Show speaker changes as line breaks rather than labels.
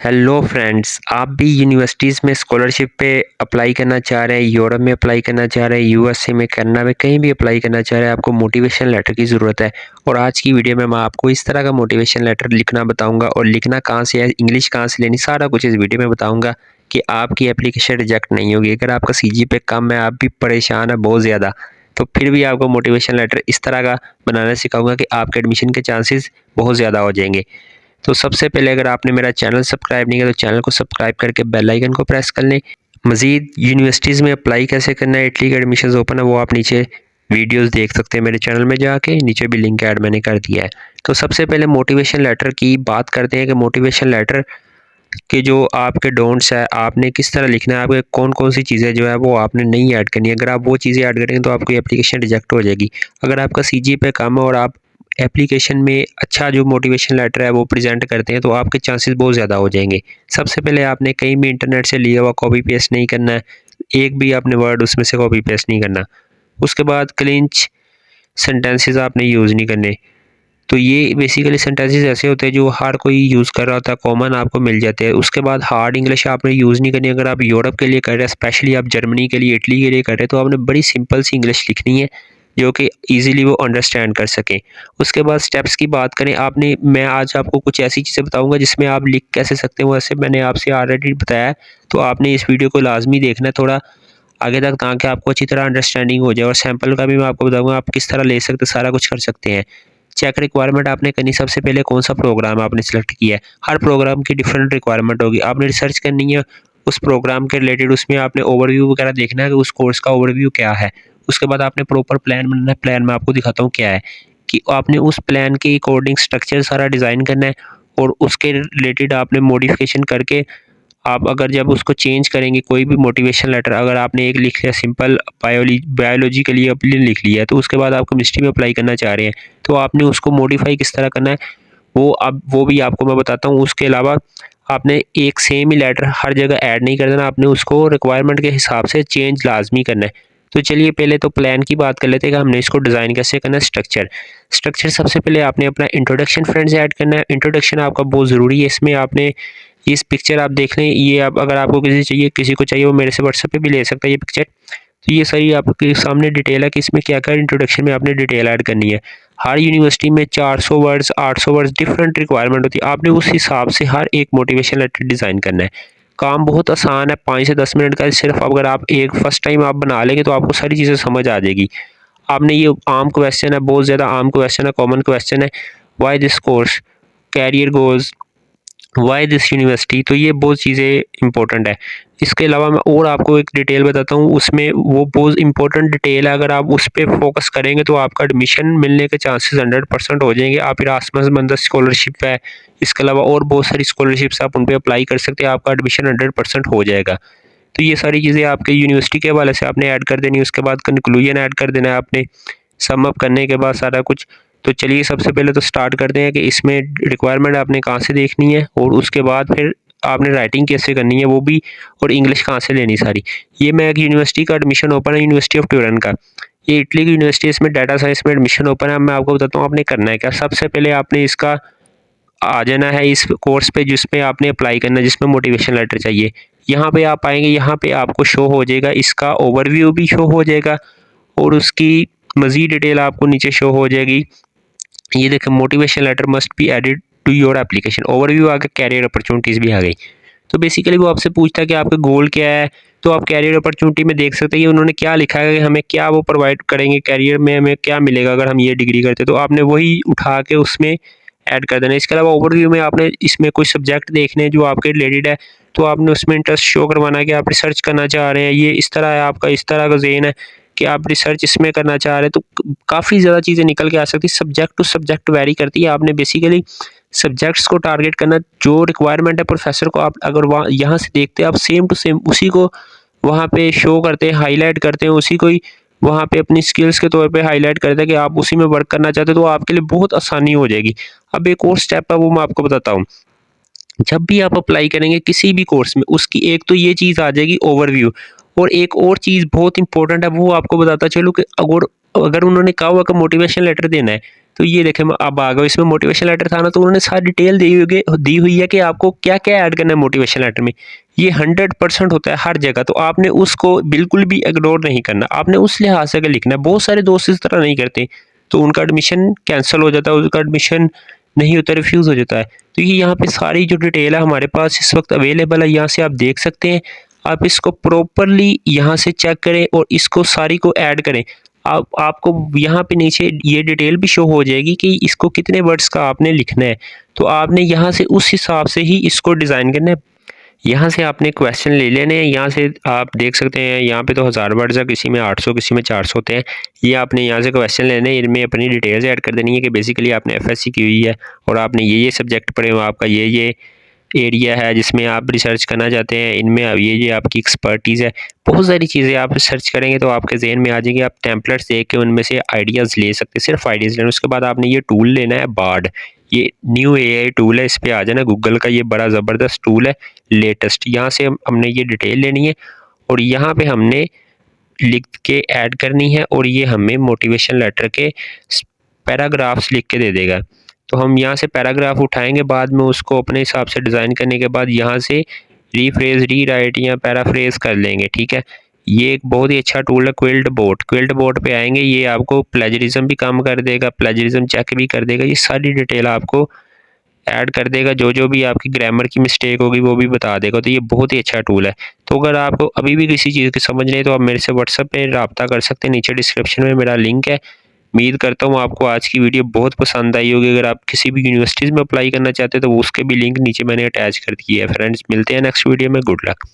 Hello friends, आप भी universities में स्कॉलरशिप पे अप्लाई करना चाह रहे हैं, यूरोप में अप्लाई करना चाह रहे हैं, यूएसए में, कनाडा में, कहीं भी अप्लाई करना चाह रहे हैं, आपको मोटिवेशन लेटर की ज़रूरत है। और आज की वीडियो में मैं आपको इस तरह का मोटिवेशन लेटर लिखना बताऊंगा और लिखना कहाँ से है, इंग्लिश कहाँ से लेनी, सारा कुछ इस वीडियो में बताऊंगा कि आपकी एप्लीकेशन रिजेक्ट नहीं होगी। अगर आपका सीजीपीए कम है, आप भी परेशान है बहुत ज़्यादा, तो फिर भी आपको मोटिवेशन लेटर इस तरह का बनाना सिखाऊंगा कि आपके एडमिशन के चांसेस बहुत ज़्यादा हो जाएंगे। तो सबसे पहले अगर आपने मेरा चैनल सब्सक्राइब नहीं किया तो चैनल को सब्सक्राइब करके बेल आइकन को प्रेस कर लें। मज़ीद यूनिवर्सिटीज़ में अप्लाई कैसे करना है, इटली का एडमिशन ओपन है, वो आप नीचे वीडियोस देख सकते हैं मेरे चैनल में जाके, नीचे भी लिंक ऐड मैंने कर दिया है। तो सबसे पहले मोटिवेशन लेटर की बात करते हैं कि मोटिवेशन लेटर के जो आपके डोंट्स है, आपने किस तरह लिखना है, आपके कौन कौन सी चीज़ें जो है वो आपने नहीं ऐड करनी है। अगर आप वो चीज़ें ऐड करेंगे तो आपकी एप्लीकेशन रिजेक्ट हो जाएगी। अगर आपका सीजीपीए कम है और आप एप्लीकेशन में अच्छा जो मोटिवेशन लेटर है वो प्रेजेंट करते हैं तो आपके चांसेस बहुत ज़्यादा हो जाएंगे। सबसे पहले आपने कहीं भी इंटरनेट से लिया हुआ कॉपी पेस्ट नहीं करना है, एक भी आपने वर्ड उसमें से कॉपी पेस्ट नहीं करना। उसके बाद क्लिंच सेंटेंसेस आपने यूज़ नहीं करने। तो ये बेसिकली सेंटेंसेस ऐसे होते हैं जो हर कोई यूज़ कर रहा होता है, कॉमन आपको मिल जाते हैं। उसके बाद हार्ड इंग्लिश आपने यूज़ नहीं करनी। अगर आप यूरोप के लिए कर रहे हैं, स्पेशली आप जर्मनी के लिए, इटली के लिए कर रहे हैं, तो आपने बड़ी सिंपल सी इंग्लिश लिखनी है जो कि ईज़िली वो अंडरस्टैंड कर सकें। उसके बाद स्टेप्स की बात करें, मैं आज आपको कुछ ऐसी चीज़ें बताऊँगा जिसमें आप लिख कैसे सकते हैं, वैसे मैंने आपसे ऑलरेडी बताया है। तो आपने इस वीडियो को लाज़मी देखना है थोड़ा आगे तक, ताकि आपको अच्छी तरह अंडरस्टैंडिंग हो जाए। और सैंपल का भी मैं आपको बताऊँगा आप किस तरह ले सकते हैं, सारा कुछ कर सकते हैं। चेक रिक्वायरमेंट आपने करनी, सबसे पहले कौन सा प्रोग्राम आपने सेलेक्ट किया है। हर प्रोग्राम की डिफरेंट रिक्वायरमेंट होगी, आपने रिसर्च करनी है उस प्रोग्राम के रिलेटेड। उसमें आपने ओवरव्यू वगैरह देखना है कि उस कोर्स का ओवरव्यू क्या है। उसके बाद आपने प्रॉपर प्लान बनाना है। प्लान मैं आपको दिखाता हूँ क्या है, कि आपने उस प्लान के अकॉर्डिंग स्ट्रक्चर सारा डिज़ाइन करना है और उसके रिलेटेड आपने मॉडिफिकेशन करके आप अगर जब उसको चेंज करेंगे, कोई भी मोटिवेशन लेटर अगर आपने एक लिख लिया सिंपल बायोलॉजी के लिए अपने लिख लिया है, तो उसके बाद आप केमिस्ट्री में अप्लाई करना चाह रहे हैं, तो आपने उसको मॉडिफाई किस तरह करना है वो भी आपको मैं बताता हूँ। उसके अलावा आपने एक सेम ही लेटर हर जगह ऐड नहीं कर देना, आपने उसको रिक्वायरमेंट के हिसाब से चेंज लाजमी करना है। तो चलिए पहले तो प्लान की बात कर लेते हैं कि हमने इसको डिज़ाइन कैसे करना है। स्ट्रक्चर सबसे पहले आपने अपना इंट्रोडक्शन फ्रेंड्स ऐड करना है। इंट्रोडक्शन आपका बहुत ज़रूरी है। इसमें आपने इस पिक्चर आप देख लें, ये आप अगर आपको किसी को चाहिए वो मेरे से व्हाट्सएप पे भी ले सकता है ये पिक्चर। तो ये सारी आपके सामने डिटेल है कि इसमें क्या-क्या इंट्रोडक्शन में आपने डिटेल ऐड करनी है। हर यूनिवर्सिटी में 400 वर्ड्स, 800 वर्ड्स डिफरेंट रिक्वायरमेंट होती है। आपने उस हिसाब से हर एक मोटिवेशन लेटर डिज़ाइन करना है। काम बहुत आसान है, 5 से 10 मिनट का। सिर्फ अगर आप एक फर्स्ट टाइम आप बना लेंगे तो आपको सारी चीज़ें समझ आ जाएगी। आपने ये आम क्वेश्चन है, बहुत ज़्यादा आम क्वेश्चन है, कॉमन क्वेश्चन है, why this course, career goals, why this university. तो ये बहुत चीज़ें इंपॉर्टेंट है। इसके अलावा मैं और आपको एक डिटेल बताता हूँ, उसमें वो बहुत इंपॉर्टेंट डिटेल है। अगर आप उस पर फोकस करेंगे तो आपका एडमिशन मिलने के चांसेस 100% हो जाएंगे। आप इरास्मस मंदा स्कॉलरशिप है, इसके अलावा और बहुत सारी स्कॉलरशिप्स आप उन पर अप्लाई कर सकते हैं, आपका एडमिशन 100% हो जाएगा। तो ये सारी चीज़ें आपके यूनिवर्सिटी के हवाले से आपने ऐड कर देनी है। उसके बाद कंक्लूजन ऐड कर देना है आपने, सम अप करने के बाद सारा कुछ। तो चलिए सबसे पहले तो स्टार्ट करते हैं कि इसमें रिक्वायरमेंट आपने कहाँ से देखनी है और उसके बाद फिर आपने राइटिंग कैसे करनी है वो भी, और इंग्लिश कहाँ से लेनी सारी। ये मैं एक यूनिवर्सिटी का एडमिशन ओपन है, यूनिवर्सिटी ऑफ ट्यूरन का, ये इटली की यूनिवर्सिटी है। इसमें डाटा साइंस में एडमिशन ओपन है। मैं आपको बताता हूँ आपने करना है क्या। सबसे पहले आपने इसका आ जाना है इस कोर्स पे जिसमें आपने अप्लाई करना है, जिसमें मोटिवेशन लेटर चाहिए। यहाँ पे आप आएंगे, यहाँ पे आपको शो हो जाएगा, इसका ओवरव्यू भी शो हो जाएगा और उसकी मज़ीद डिटेल आपको नीचे शो हो जाएगी। ये देखें, motivation letter must be added to your application. Overview आ गया, कैरियर अपॉर्चुनिटीज़ भी आ गई। तो बेसिकली वो आपसे पूछता है कि आपका गोल क्या है। तो आप कैरियर अपॉर्चुनिटी में देख सकते हैं उन्होंने क्या लिखा है कि हमें क्या वो प्रोवाइड करेंगे, कैरियर में हमें क्या मिलेगा अगर हम ये डिग्री करते हैं। तो आपने वही उठा के उसमें ऐड कर देना है। इसके अलावा ओवरव्यू में आपने इसमें कुछ सब्जेक्ट देखने हैं जो आपके रिलेटेड है, तो आपने उसमें इंटरेस्ट शो करवाना है कि आप रिसर्च करना चाह रहे हैं, ये इस तरह है, आपका इस तरह का ज़हन है कि आप रिसर्च इसमें करना चाह रहे हैं। तो काफ़ी ज़्यादा चीज़ें निकल के आ सकती है। सब्जेक्ट टू सब्जेक्ट वैरी करती है। आपने बेसिकली सब्जेक्ट्स को टारगेट करना, जो रिक्वायरमेंट है प्रोफेसर को, आप अगर वहाँ यहाँ से देखते हैं आप सेम टू सेम उसी को वहाँ पे शो करते हैं, हाईलाइट करते हैं, उसी को ही वहाँ पे अपनी स्किल्स के तौर पे हाईलाइट करते हैं कि आप उसी में वर्क करना चाहते हो, तो आपके लिए बहुत आसानी हो जाएगी। अब एक और स्टेप है वो मैं आपको बताता हूँ। जब भी आप अप्लाई करेंगे किसी भी कोर्स में, उसकी एक तो ये चीज़ आ जाएगी ओवरव्यू, और एक और चीज़ बहुत इंपॉर्टेंट है वो आपको बताता चलूँ कि अगर अगर उन्होंने कहा हुआ कि मोटिवेशन लेटर देना है, तो ये देखें अब आ गए, इसमें मोटिवेशन लेटर था ना, तो उन्होंने सारी डिटेल दी हुई है कि आपको क्या क्या ऐड करना है मोटिवेशन लेटर में। ये 100% होता है हर जगह, तो आपने उसको बिल्कुल भी इग्नोर नहीं करना, आपने उस लिहाज से लिखना है। बहुत सारे दोस्त इस तरह नहीं करते, तो उनका एडमिशन कैंसिल हो जाता है, उनका एडमिशन नहीं होता, रिफ्यूज़ हो जाता है। तो ये यहाँ पे सारी जो डिटेल है हमारे पास इस वक्त अवेलेबल है, यहाँ से आप देख सकते हैं। आप इसको प्रॉपरली यहाँ से चेक करें और इसको सारी को ऐड करें। आपको यहाँ पे नीचे ये डिटेल भी शो हो जाएगी कि इसको कितने वर्ड्स का आपने लिखना है, तो आपने यहाँ से उस हिसाब से ही इसको डिज़ाइन करना है। यहाँ से आपने क्वेश्चन ले लेने हैं, यहाँ से आप देख सकते हैं यहाँ पे तो 1000 वर्ड्स है, किसी में 800 किसी में 400 होते हैं। ये आपने यहाँ से क्वेश्चन लेने हैं, इनमें अपनी डिटेल्स ऐड कर देनी है कि बेसिकली आपने एफएससी की हुई है और आपने ये सब्जेक्ट पढ़े हो, आपका ये एरिया है जिसमें आप रिसर्च करना चाहते हैं, इनमें अब ये आपकी एक्सपर्टीज़ है। बहुत सारी चीज़ें आप सर्च करेंगे तो आपके ज़हन में आ जाएंगी, आप टेम्पलेट्स देख के उनमें से आइडियाज़ ले सकते हैं, सिर्फ आइडियाज़ लेना। उसके बाद आपने ये टूल लेना है बार्ड, ये न्यू एआई टूल है, इस पर आ जाना, गूगल का ये बड़ा ज़बरदस्त टूल है लेटेस्ट। यहाँ से हमने ये डिटेल लेनी है और यहाँ पे हमने लिख के ऐड करनी है और ये हमें मोटिवेशन लेटर के पैराग्राफ्स लिख के दे देगा। तो हम यहाँ से पैराग्राफ उठाएंगे, बाद में उसको अपने हिसाब से डिज़ाइन करने के बाद यहाँ से रीफ्रेज, रीराइट या पैराफ्रेज कर लेंगे, ठीक है। ये एक बहुत ही अच्छा टूल है क्विल्ट बोर्ड पे आएंगे, ये आपको प्लेजरिज्म भी कम कर देगा, प्लेजरिज्म चेक भी कर देगा, ये सारी डिटेल आपको ऐड कर देगा, जो भी आपकी ग्रामर की मिस्टेक होगी वो भी बता देगा। तो ये बहुत ही अच्छा टूल है। तो अगर आपको अभी भी किसी चीज़ की समझ नहीं है तो आप मेरे से व्हाट्सएप पे रब्ता कर सकते हैं, नीचे डिस्क्रिप्शन में मेरा लिंक है। उम्मीद करता हूँ आपको आज की वीडियो बहुत पसंद आई होगी। अगर आप किसी भी यूनिवर्सिटीज़ में अप्लाई करना चाहते हैं तो उसके भी लिंक नीचे मैंने अटैच कर दिए है। फ्रेंड्स, मिलते हैं नेक्स्ट वीडियो में। Good luck.